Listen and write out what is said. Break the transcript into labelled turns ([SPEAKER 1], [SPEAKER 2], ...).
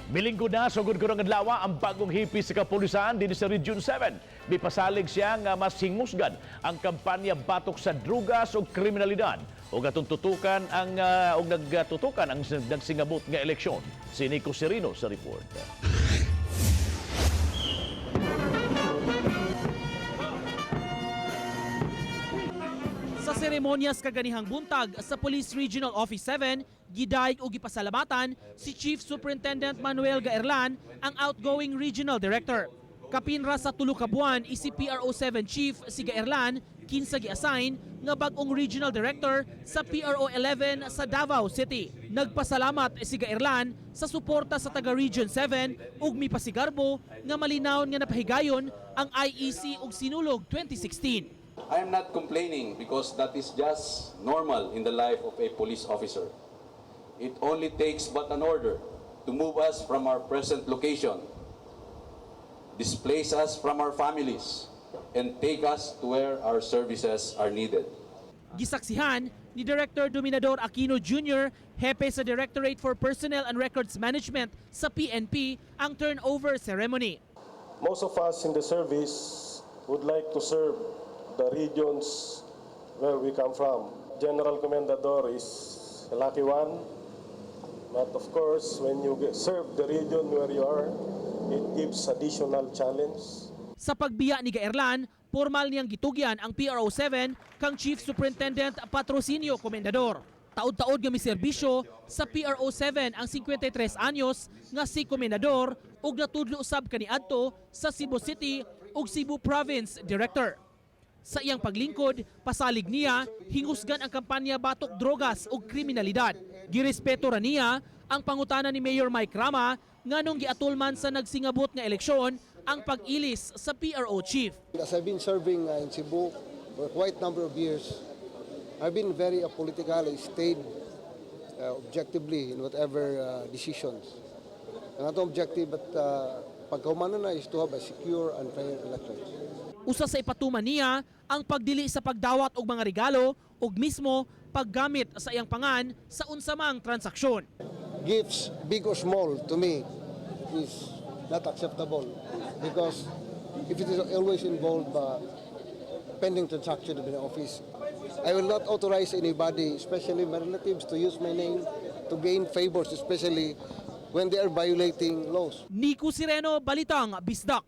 [SPEAKER 1] Milinggo na sugod kurang adlaw ang bagong hipis sa kapulisan din sa Region 7. Mipasalig siya nga mas hingusgan ang kampanya batok sa drugas o kriminalidad ug nagtutukan ang nagsingabot nga eleksyon. Si Nico Serino sa report.
[SPEAKER 2] Sa seremonyas kaganihang buntag sa Police Regional Office 7, gidayeg og gipasalamatan si Chief Superintendent Manuel Gaerlan, ang outgoing Regional Director. Kapinra sa tulo ka buwan si PRO 7 Chief si Gaerlan kinsa gi-assign nga bag-ong Regional Director sa PRO 11 sa Davao City. Nagpasalamat si Gaerlan sa suporta sa taga Region 7 ug mipasigarbo nga malinawon nga napahigayon ang IEC ug sinulog 2016.
[SPEAKER 3] I am not complaining because that is just normal in the life of a police officer. It only takes but an order to move us from our present location, displace us from our families, and take us to where our services are needed.
[SPEAKER 2] Gisaksihan ni Director Dominador Aquino Jr., hepe sa Directorate for Personnel and Records Management sa PNP, ang turnover ceremony.
[SPEAKER 4] Most of us in the service would like to serve the regions where we come from. General Comendador is a lucky one, but of course, when you serve the region where you are, it gives additional challenge.
[SPEAKER 2] Sa pagbiya ni Gaerlan, formal niyang gitugyan ang PRO 7 kang Chief Superintendent Patrocinio Comendador. Taod-taod nga miserbisyo sa PRO 7 ang 53 anyos nga si Comendador ug natudlo usab kaniadto sa Cebu City ug Cebu Province Director. Sa iyang paglingkod, pasalig niya, hingusgan ang kampanya batok drogas o kriminalidad. Girespeto ra niya ang pangutana ni Mayor Mike Rama nganong giatulman sa nagsingabot nga eleksyon ang pag-ilis sa PRO Chief.
[SPEAKER 5] As I've been serving in Cebu for quite a number of years, I've been very apolitical. I stayed objectively in whatever decisions. Ang atong objective at pagkahumanon na is to have a secure and fair election.
[SPEAKER 2] Usa sa ipatuman niya ang pagdili sa pagdawat og mga regalo ug mismo paggamit sa iyang pangan sa unsamang transaksyon.
[SPEAKER 5] Gifts, big or small, to me is not acceptable because if it is always involved pending transaction in the office, I will not authorize anybody, especially my relatives, to use my name to gain favors, especially when they are violating laws.
[SPEAKER 2] Nico Sereno, Balitang Bisdak.